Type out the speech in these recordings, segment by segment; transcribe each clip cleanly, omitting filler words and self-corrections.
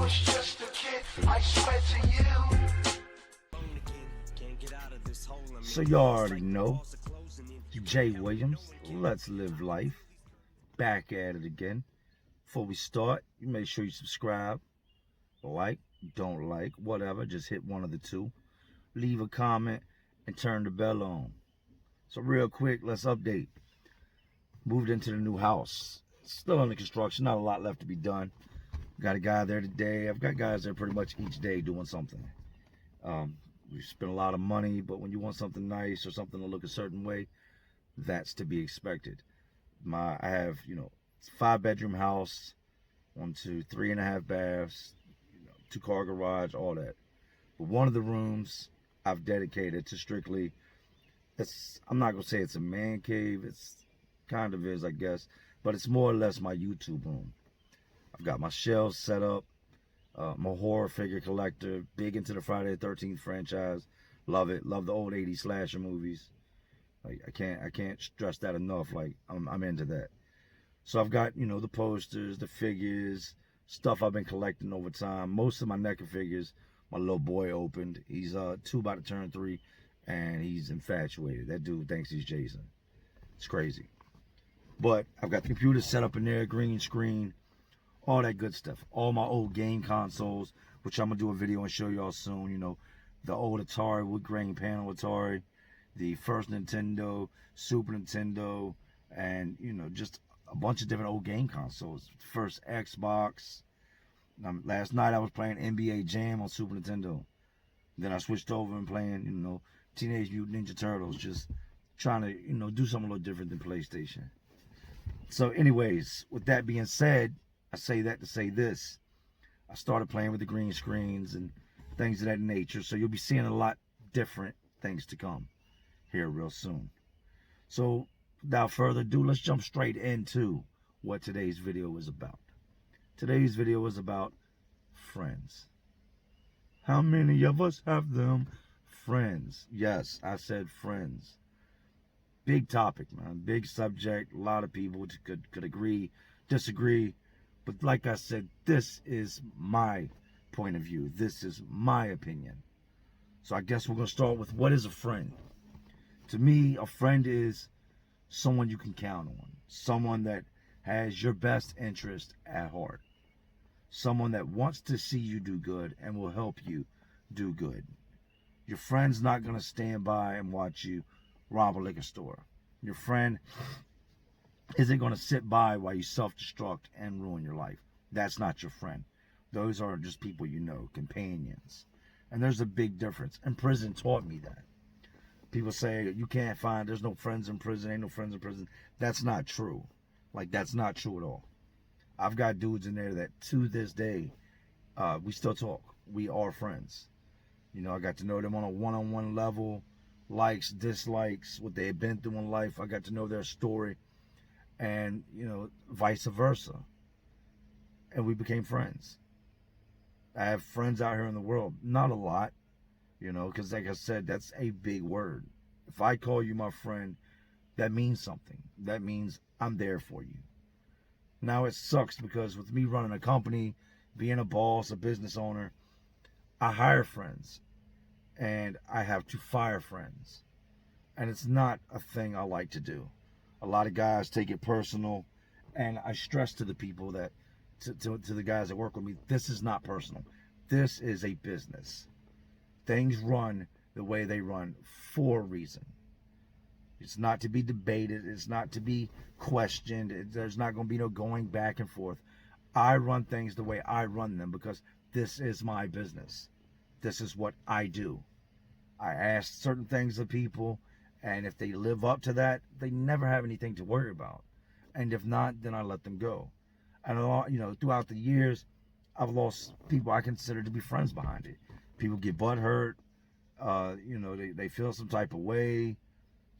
was just a kid, I swear to you. So you already know, Jay Williams, Let's Live Life, back at it again. Before we start, you make sure you subscribe, like, don't like, whatever, just hit one of the two. Leave a comment and turn the bell on. So real quick, let's update. Moved into the new house. Still under construction, not a lot left to be done. Got a guy there today. I've got guys there pretty much each day doing something. We spend a lot of money, but when you want something nice or something to look a certain way, that's to be expected. I have, it's a 5-bedroom house, 1, 2, 3.5 baths, 2-car garage, all that. But one of the rooms I've dedicated to strictly, I'm not gonna say it's a man cave. It's kind of is, I guess, but it's more or less my YouTube room. I've got my shelves set up. I'm a horror figure collector, big into the Friday the 13th franchise. Love it. Love the old 80s slasher movies. Like I can't stress that enough. Like I'm into that. So I've got, the posters, the figures, stuff I've been collecting over time. Most of my NECA figures, my little boy opened. He's 2, about to turn 3, and he's infatuated. That dude thinks he's Jason. It's crazy. But I've got the computer set up in there, green screen, all that good stuff. All my old game consoles, which I'm gonna do a video and show y'all soon. The old Atari wood grain panel Atari, the first Nintendo, Super Nintendo, and just a bunch of different old game consoles. First Xbox. Last night I was playing NBA Jam on Super Nintendo. Then I switched over and playing, Teenage Mutant Ninja Turtles. Just trying to, do something a little different than PlayStation. So anyways, with that being said, I say that to say this. I started playing with the green screens and things of that nature. So you'll be seeing a lot different things to come here real soon. So without further ado, let's jump straight into what today's video is about. Today's video is about friends. How many of us have them? Friends. Yes, I said friends. Big topic, man. Big subject. A lot of people could agree, disagree. But like I said, this is my point of view. This is my opinion. So I guess we're going to start with, what is a friend? To me, a friend is someone you can count on. Someone that has your best interest at heart. Someone that wants to see you do good and will help you do good. Your friend's not going to stand by and watch you rob a liquor store. Your friend isn't going to sit by while you self-destruct and ruin your life. That's not your friend. Those are just people companions. And there's a big difference. And prison taught me that. People say, there's no friends in prison, ain't no friends in prison. That's not true. That's not true at all. I've got dudes in there that to this day, we still talk. We are friends. I got to know them on a one-on-one level, likes, dislikes, what they've been through in life. I got to know their story. And, vice versa. And we became friends. I have friends out here in the world. Not a lot, because like I said, that's a big word. If I call you my friend, that means something. That means I'm there for you. Now it sucks because with me running a company, being a boss, a business owner, I hire friends. And I have to fire friends. And it's not a thing I like to do. A lot of guys take it personal, and I stress to the people that, to the guys that work with me, this is not personal. This is a business. Things run the way they run for a reason. It's not to be debated. It's not to be questioned. There's not going to be no going back and forth. I run things the way I run them because this is my business. This is what I do. I ask certain things of people, and if they live up to that, they never have anything to worry about. And if not, then I let them go. And throughout the years, I've lost people I consider to be friends behind it. People get butt hurt. They feel some type of way.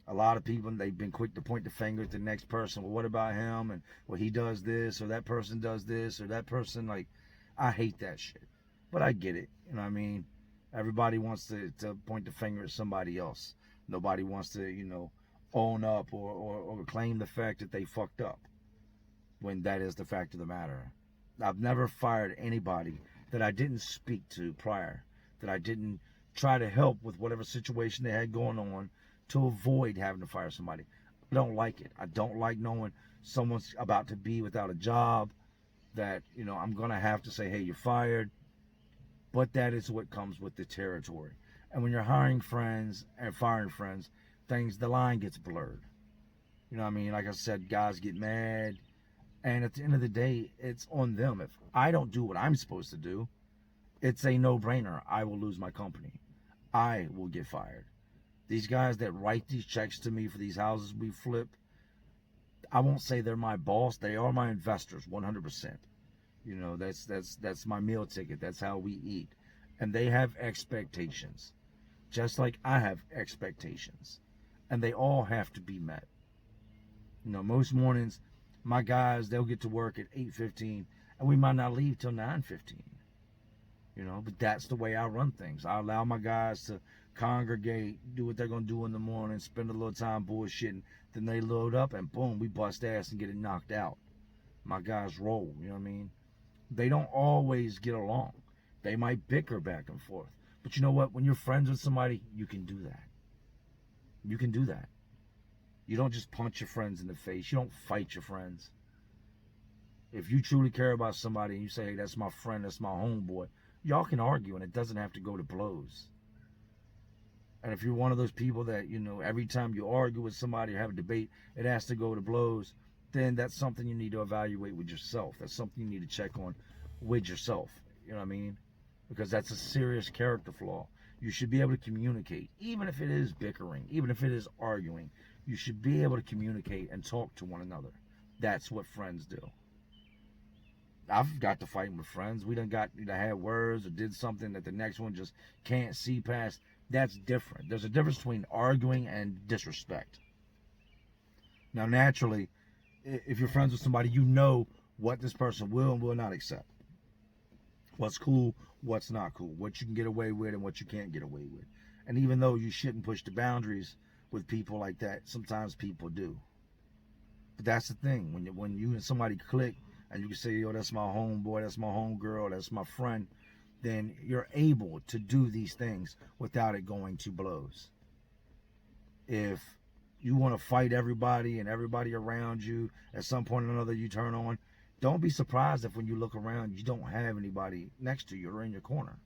A lot of people, they've been quick to point the finger at the next person. Well, what about him? And well, he does this, or that person does this, or that person, I hate that shit. But I get it. Everybody wants to point the finger at somebody else. Nobody wants to, own up or claim the fact that they fucked up, when that is the fact of the matter. I've never fired anybody that I didn't speak to prior, that I didn't try to help with whatever situation they had going on to avoid having to fire somebody. I don't like it. I don't like knowing someone's about to be without a job, that, I'm going to have to say, hey, you're fired. But that is what comes with the territory. And when you're hiring friends and firing friends, the line gets blurred. You know what I mean? Like I said, guys get mad. And at the end of the day, it's on them. If I don't do what I'm supposed to do, it's a no-brainer. I will lose my company. I will get fired. These guys that write these checks to me for these houses we flip, I won't say they're my boss. They are my investors, 100%. That's my meal ticket. That's how we eat. And they have expectations, just like I have expectations. And they all have to be met. Most mornings, my guys, they'll get to work at 8:15, and we might not leave till 9:15. But that's the way I run things. I allow my guys to congregate, do what they're going to do in the morning, spend a little time bullshitting, then they load up, and boom, we bust ass and get it knocked out. My guys roll, you know what I mean? They don't always get along. They might bicker back and forth. But you know what? When you're friends with somebody, you can do that. You can do that. You don't just punch your friends in the face. You don't fight your friends. If you truly care about somebody and you say, hey, that's my friend, that's my homeboy, y'all can argue and it doesn't have to go to blows. And if you're one of those people that, every time you argue with somebody or have a debate, it has to go to blows, then that's something you need to evaluate with yourself. That's something you need to check on with yourself. You know what I mean? Because that's a serious character flaw. You should be able to communicate, even if it is bickering, even if it is arguing. You should be able to communicate and talk to one another. That's what friends do. I've got to fight with friends. We done had words or did something that the next one just can't see past. That's different. There's a difference between arguing and disrespect. Now, naturally, if you're friends with somebody, you know what this person will and will not accept. What's cool, what's not cool. What you can get away with and what you can't get away with. And even though you shouldn't push the boundaries with people like that, sometimes people do. But that's the thing. When you and somebody click and you can say, yo, that's my homeboy, that's my homegirl, that's my friend, then you're able to do these things without it going to blows. If you want to fight everybody and everybody around you, at some point or another you turn on, don't be surprised if when you look around you don't have anybody next to you or in your corner.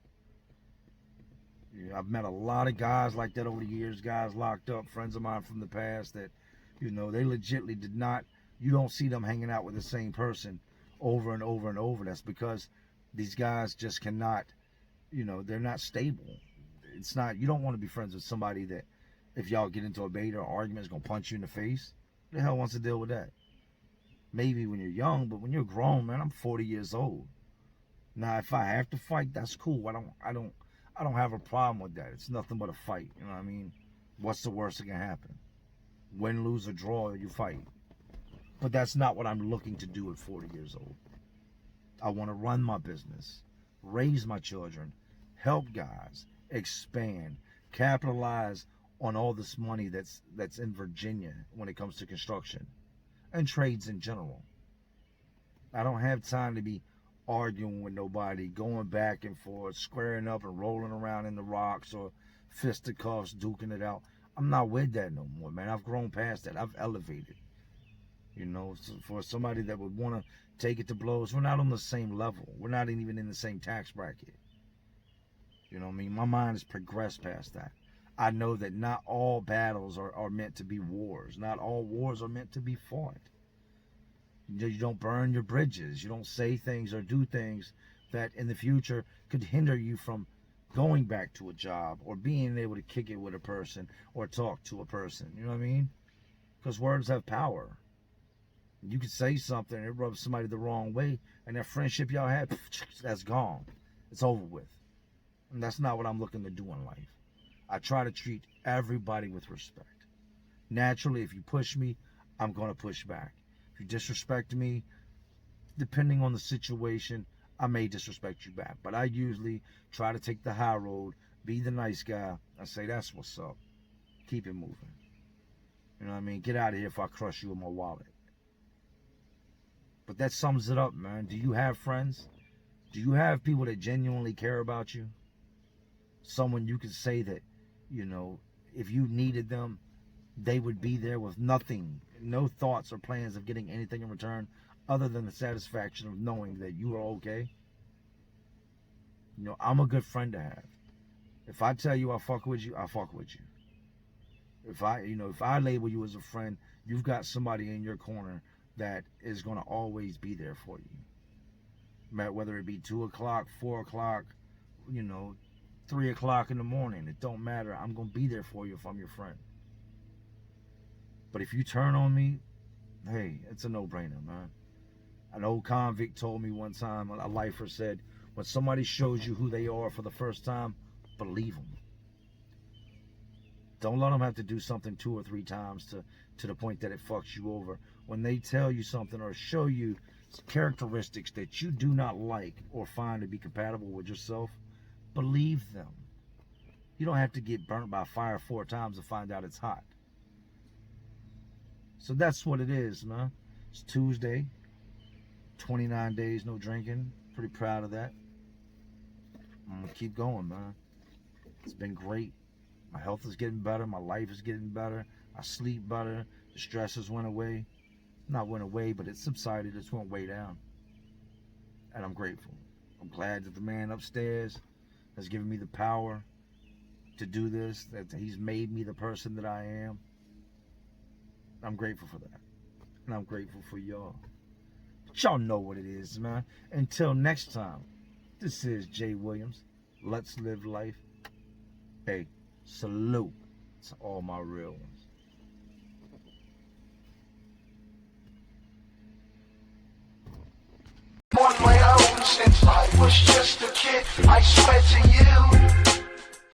I've met a lot of guys like that over the years, guys locked up, friends of mine from the past that, they legitimately did not, you don't see them hanging out with the same person over and over and over. That's because these guys just cannot, they're not stable. It's not, you don't want to be friends with somebody that if y'all get into a debate or argument is going to punch you in the face. Who the hell wants to deal with that? Maybe when you're young, but when you're grown, man, I'm 40 years old. Now, if I have to fight, that's cool. I don't have a problem with that. It's nothing but a fight. You know what I mean? What's the worst that can happen? Win, lose, or draw, you fight. But that's not what I'm looking to do at 40 years old. I want to run my business, raise my children, help guys, expand, capitalize on all this money that's in Virginia when it comes to construction and trades in general. I don't have time to be arguing with nobody, going back and forth, squaring up and rolling around in the rocks or fisticuffs, duking it out. I'm not with that no more, man. I've grown past that. I've elevated. So for somebody that would want to take it to blows, we're not on the same level. We're not even in the same tax bracket. You know what I mean? My mind has progressed past that. I know that not all battles are meant to be wars. Not all wars are meant to be fought. You don't burn your bridges. You don't say things or do things that in the future could hinder you from going back to a job or being able to kick it with a person or talk to a person. You know what I mean? Because words have power. You could say something and it rubs somebody the wrong way, and that friendship y'all had, that's gone. It's over with. And that's not what I'm looking to do in life. I try to treat everybody with respect. Naturally, if you push me, I'm going to push back. If you disrespect me, depending on the situation, I may disrespect you back. But I usually try to take the high road, be the nice guy, and say, that's what's up. Keep it moving. You know what I mean? Get out of here if I crush you with my wallet. But that sums it up, man. Do you have friends? Do you have people that genuinely care about you? Someone you could say that, you know, if you needed them, they would be there with nothing, no thoughts or plans of getting anything in return other than the satisfaction of knowing that you are okay? You know, I'm a good friend to have. If I tell you I fuck with you, I fuck with you. If I label you as a friend, you've got somebody in your corner that is going to always be there for you. Whether it be 2 o'clock, 4 o'clock, 3 o'clock in the morning, it don't matter. I'm going to be there for you if I'm your friend. But if you turn on me, hey, it's a no-brainer, man. An old convict told me one time, a lifer said, when somebody shows you who they are for the first time, believe them. Don't let them have to do something 2 or 3 times to the point that it fucks you over. When they tell you something or show you characteristics that you do not like or find to be compatible with yourself, believe them. You don't have to get burnt by fire 4 times to find out it's hot. So that's what it is, man. It's Tuesday, 29 days no drinking. Pretty proud of that. I'm gonna keep going, man. It's been great. My health is getting better. My life is getting better. I sleep better. The stresses went away. Not went away, but it subsided. It's went way down. And I'm grateful. I'm glad that the man upstairs has given me the power to do this, that he's made me the person that I am. I'm grateful for that. And I'm grateful for y'all. But y'all know what it is, man. Until next time, this is Jay Williams. Let's live life. Hey, salute to all my real ones. On my own since I was just a kid, I swear to you.